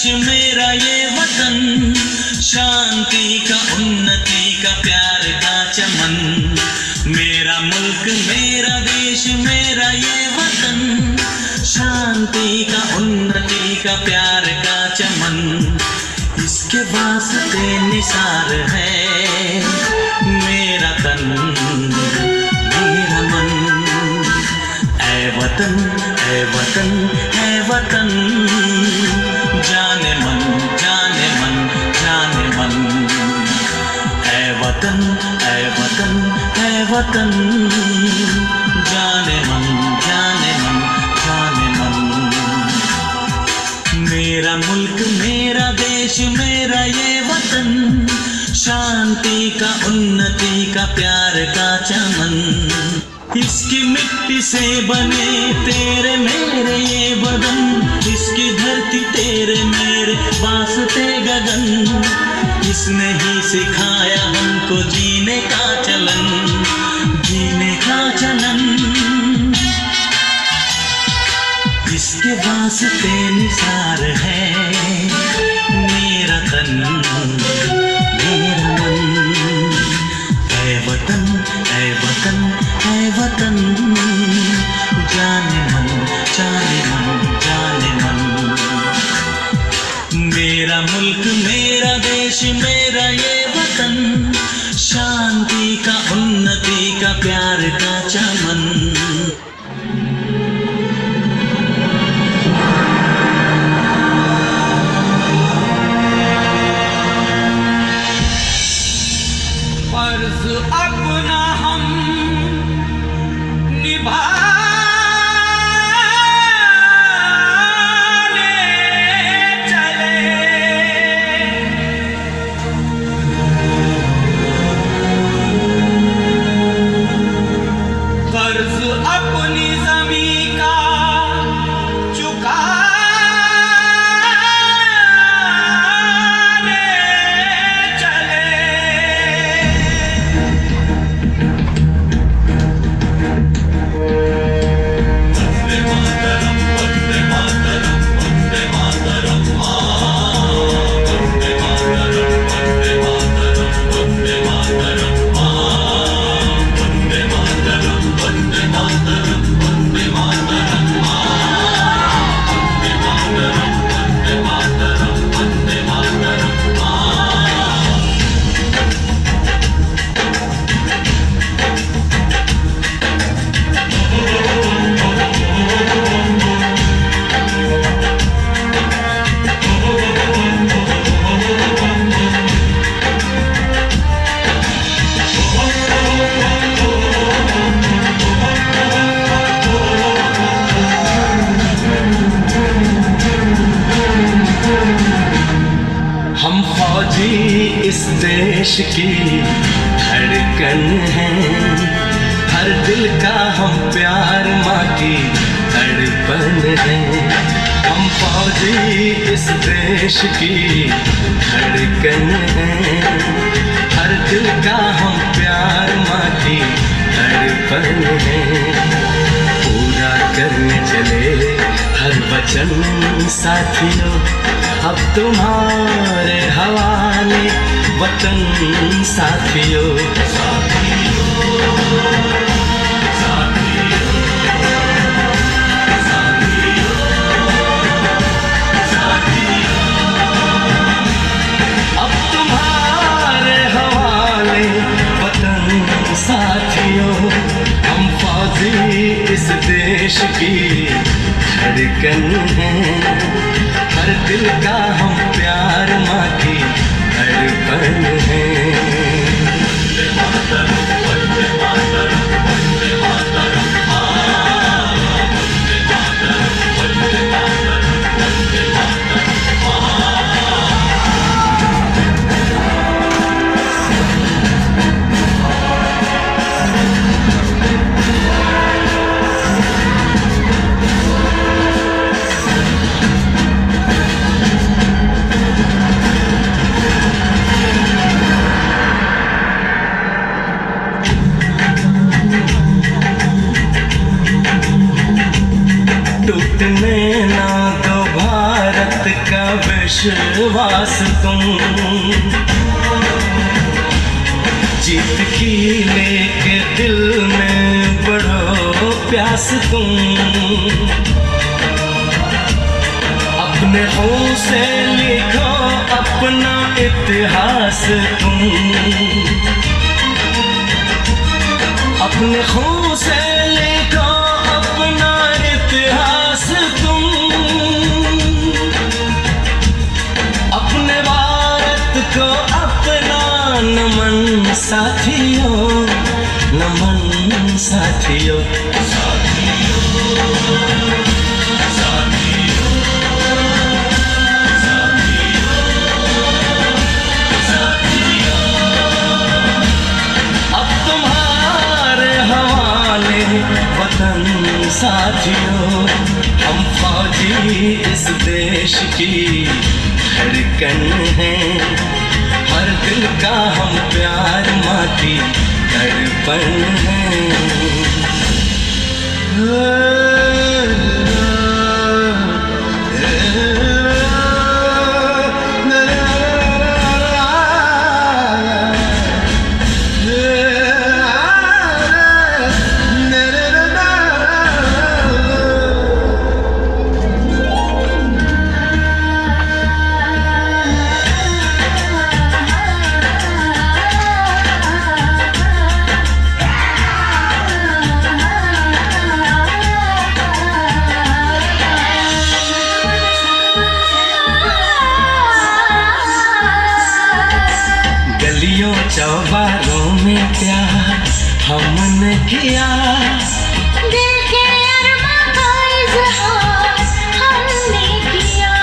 देश मेरा ये वतन, शांति का उन्नति का प्यार का चमन। मेरा मुल्क मेरा देश मेरा ये वतन, शांति का उन्नति का प्यार का चमन। इसके वास्ते निसार है मेरा तन मेरा मन। ऐ वतन ऐ वतन ऐ वतन, जाने मन जाने मन जाने मन। ऐ वतन ऐ वतन ऐ वतन, जाने मन जाने मन जाने मन। मेरा मुल्क मेरा देश मेरा ये वतन, शांति का उन्नति का प्यार का चमन। इसकी मिट्टी से बने तेरे मेरे ये बदन, इसकी धरती तेरे मेरे वास्ते गगन। इसने ही सिखाया हमको जीने का चलन, जीने का चलन। इसके वास्ते निसार है मेरा तन मेरा मन। ऐ वतन ऐ वतन ऐ वतन, जाने मन जाने मन जाने मन। मेरा मुल्क मेरा देश मेरा ये वतन, शांति का उन्नति का प्यार का चमन। फर्ज अपना हम निभाने चले, फर्ज अपनी ज़मीं का चुकाने चले। हम फौजी इस देश की धड़कन हैं, हर दिल का हम प्यार माँ की धड़पन है। हम फौजी इस देश की धड़कन हैं, हर दिल का हम प्यार माँ की धड़पन है। पूरा करने चले हर वचन साथियों, अब तुम्हारे हवाले वतन साथियों। अब तुम्हारे हवाले वतन साथियों, हम फौजी इस देश की धड़कन हैं, हर दिल का हम प्यार माँ की धड़पन है। बात का विश्वास तुम, जीत की लेके दिल में बढ़ो प्यास तुम, अपने हों से लिखो अपना इतिहास तुम, अपने हों से लिखो अपना इतिहास तुम, अपने भारत को अपना नमन साथियों, नमन साथियों, वतन साथियों, हम फौजी इस देश की धड़कन हैं, हर दिल का हम प्यार माटी दर्पण हैं। चौबारों में प्यार हमने किया, दिल के अरमां का इज़हार हमने किया,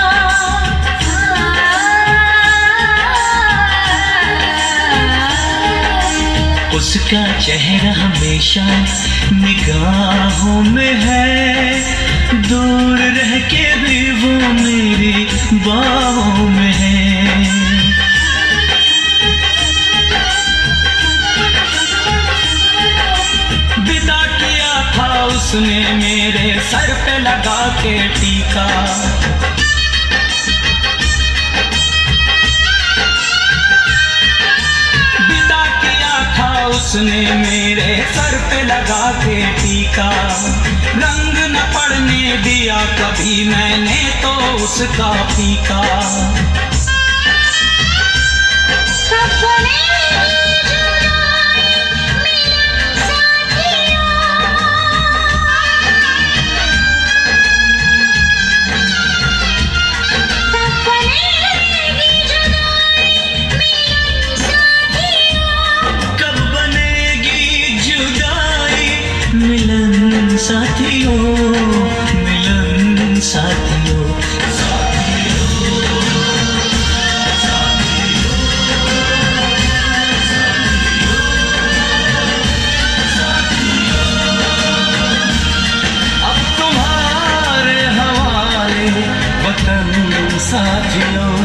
उसका चेहरा हमेशा निगाहों में है, दूर रह के भी वो मेरी बाहों में है। उसने मेरे सर पे लगा के टीका, विदा किया था उसने मेरे सर पे लगा के टीका, रंग न पड़ने दिया कभी मैंने तो उसका फीका। साथियों, मिलन साथियों, अब तुम्हारे हवाले वतन साथियों।